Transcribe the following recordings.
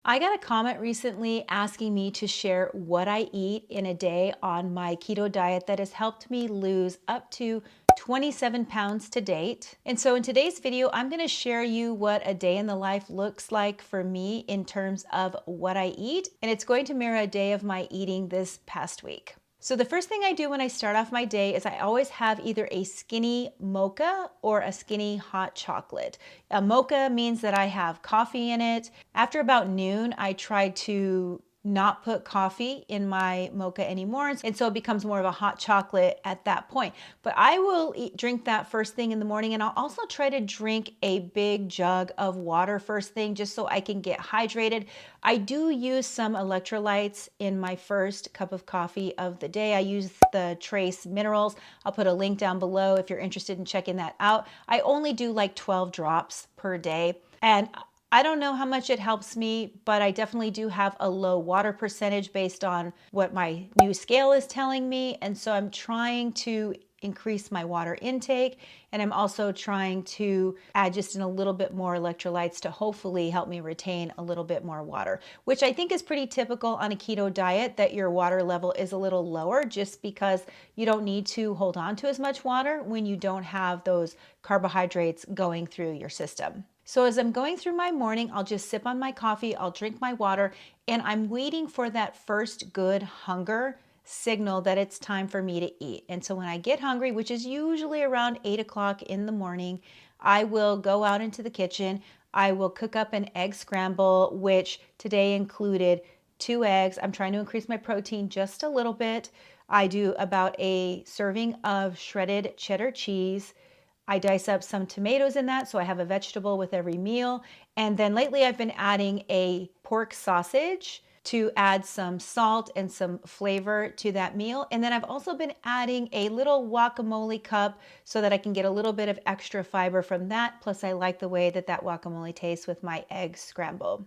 I got a comment recently asking me to share what I eat in a day on my keto diet that has helped me lose up to 27 pounds to date. And so in today's video, I'm going to share you what a day in the life looks like for me in terms of what I eat. And it's going to mirror a day of my eating this past week. So the first thing I do when I start off my day is I always have either a skinny mocha or a skinny hot chocolate. A mocha means that I have coffee in it. After about noon, I try to not put coffee in my mocha anymore, and so it becomes more of a hot chocolate at that point. But I will drink that first thing in the morning, and I'll also try to drink a big jug of water first thing just so I can get hydrated. I do use some electrolytes in my first cup of coffee of the day. I use the Trace Minerals. I'll put a link down below if you're interested in checking that out. I only do like 12 drops per day, and I don't know how much it helps me, but I definitely do have a low water percentage based on what my new scale is telling me. And so I'm trying to increase my water intake, and I'm also trying to add just in a little bit more electrolytes to hopefully help me retain a little bit more water, which I think is pretty typical on a keto diet, that your water level is a little lower just because you don't need to hold on to as much water when you don't have those carbohydrates going through your system. So as I'm going through my morning, I'll just sip on my coffee, I'll drink my water, and I'm waiting for that first good hunger signal that it's time for me to eat. And so when I get hungry, which is usually around 8 o'clock in the morning, I will go out into the kitchen. I will cook up an egg scramble, which today included 2 eggs. I'm trying to increase my protein just a little bit. I do about a serving of shredded cheddar cheese. I dice up some tomatoes in that, so I have a vegetable with every meal. And then lately I've been adding a pork sausage to add some salt and some flavor to that meal. And then I've also been adding a little guacamole cup so that I can get a little bit of extra fiber from that. Plus I like the way that that guacamole tastes with my egg scramble.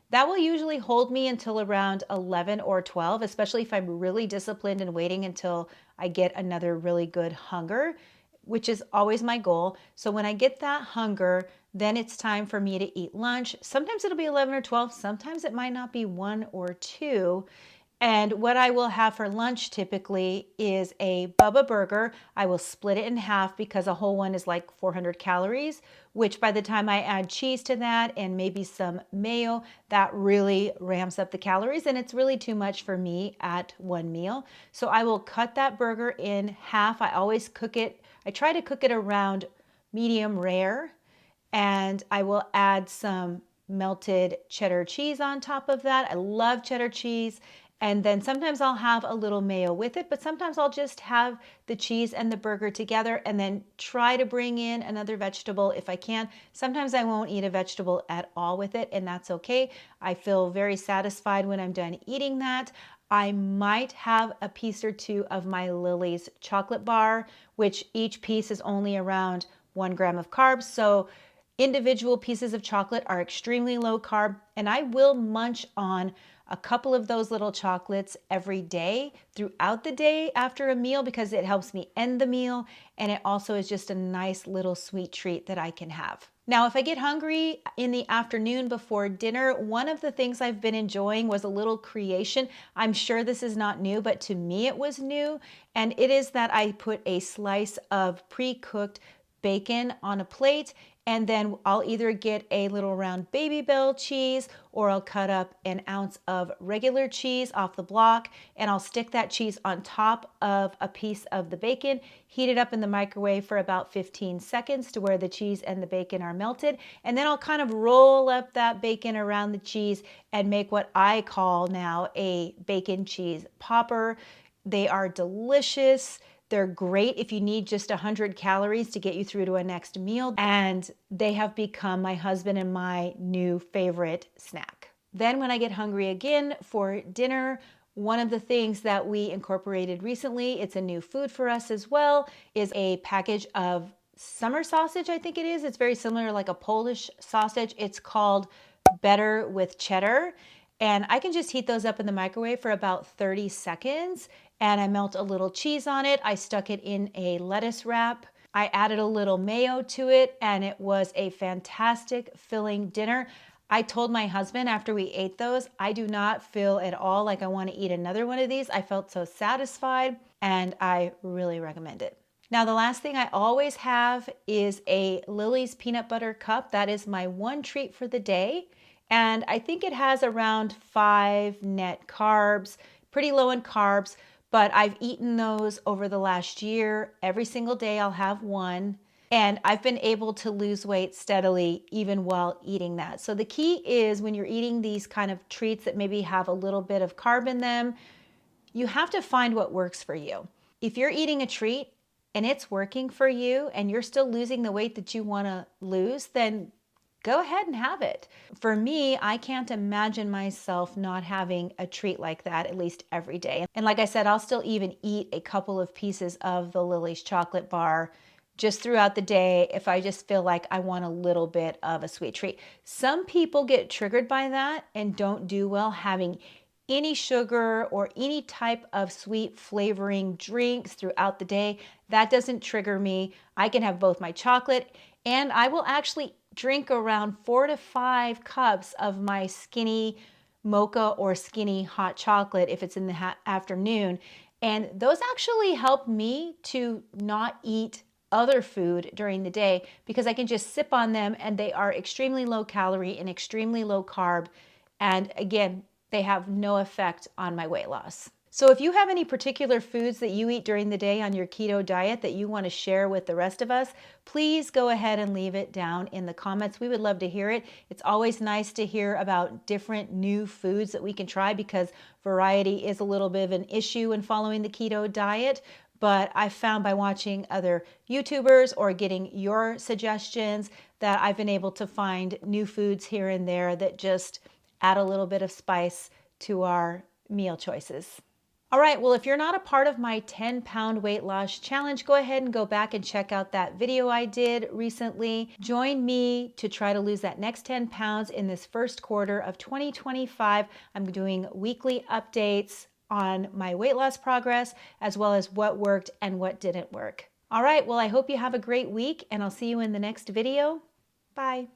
That will usually hold me until around 11 or 12, especially if I'm really disciplined and waiting until I get another really good hunger, which is always my goal. So when I get that hunger, then it's time for me to eat lunch. Sometimes it'll be 11 or 12. Sometimes it might not be 1 or 2. And what I will have for lunch typically is a Bubba burger. I will split it in half because a whole one is like 400 calories, which by the time I add cheese to that and maybe some mayo, that really ramps up the calories, and it's really too much for me at one meal. So I will cut that burger in half. I always cook it. I try to cook it around medium rare, and I will add some melted cheddar cheese on top of that. I love cheddar cheese. And then sometimes I'll have a little mayo with it, but sometimes I'll just have the cheese and the burger together and then try to bring in another vegetable if I can. Sometimes I won't eat a vegetable at all with it, and that's okay. I feel very satisfied when I'm done eating that. I might have a piece or 2 of my Lily's chocolate bar, which each piece is only around 1 gram of carbs. So individual pieces of chocolate are extremely low carb, and I will munch on a couple of those little chocolates every day throughout the day after a meal because it helps me end the meal, and it also is just a nice little sweet treat that I can have. Now, if I get hungry in the afternoon before dinner, one of the things I've been enjoying was a little creation. I'm sure this is not new, but to me it was new, and it is that I put a slice of pre-cooked bacon on a plate, and then I'll either get a little round Baby Bell cheese, or I'll cut up an ounce of regular cheese off the block, and I'll stick that cheese on top of a piece of the bacon, heat it up in the microwave for about 15 seconds to where the cheese and the bacon are melted, and then I'll kind of roll up that bacon around the cheese and make what I call now a bacon cheese popper. They are delicious. They're great if you need just 100 calories to get you through to a next meal, and they have become my husband and my new favorite snack. Then when I get hungry again for dinner, one of the things that we incorporated recently, it's a new food for us as well, is a package of summer sausage, I think it is. It's very similar, like a Polish sausage. It's called Better with Cheddar. And I can just heat those up in the microwave for about 30 seconds, and I melt a little cheese on it. I stuck it in a lettuce wrap. I added a little mayo to it, and it was a fantastic filling dinner. I told my husband after we ate those, I do not feel at all like I want to eat another one of these. I felt so satisfied, and I really recommend it. Now, the last thing I always have is a Lily's peanut butter cup. That is my one treat for the day. And I think it has around 5 net carbs, pretty low in carbs, but I've eaten those over the last year. Every single day I'll have one. And I've been able to lose weight steadily even while eating that. So the key is when you're eating these kind of treats that maybe have a little bit of carb in them, you have to find what works for you. If you're eating a treat and it's working for you and you're still losing the weight that you want to lose, then go ahead and have it. For me, I can't imagine myself not having a treat like that at least every day. And like I said, I'll still even eat a couple of pieces of the Lily's chocolate bar just throughout the day if I just feel like I want a little bit of a sweet treat. Some people get triggered by that and don't do well having any sugar or any type of sweet flavoring drinks throughout the day. That doesn't trigger me. I can have both my chocolate, and I will actually drink around 4 to 5 cups of my skinny mocha or skinny hot chocolate if it's in the afternoon. And those actually help me to not eat other food during the day because I can just sip on them, and they are extremely low calorie and extremely low carb. And again, they have no effect on my weight loss. So if you have any particular foods that you eat during the day on your keto diet that you want to share with the rest of us, please go ahead and leave it down in the comments. We would love to hear it. It's always nice to hear about different new foods that we can try because variety is a little bit of an issue in following the keto diet. But I found by watching other YouTubers or getting your suggestions that I've been able to find new foods here and there that just add a little bit of spice to our meal choices. All right, well, if you're not a part of my 10-pound weight loss challenge, go ahead and go back and check out that video I did recently. Join me to try to lose that next 10 pounds in this first quarter of 2025. I'm doing weekly updates on my weight loss progress, as well as what worked and what didn't work. All right, well, I hope you have a great week, and I'll see you in the next video. Bye.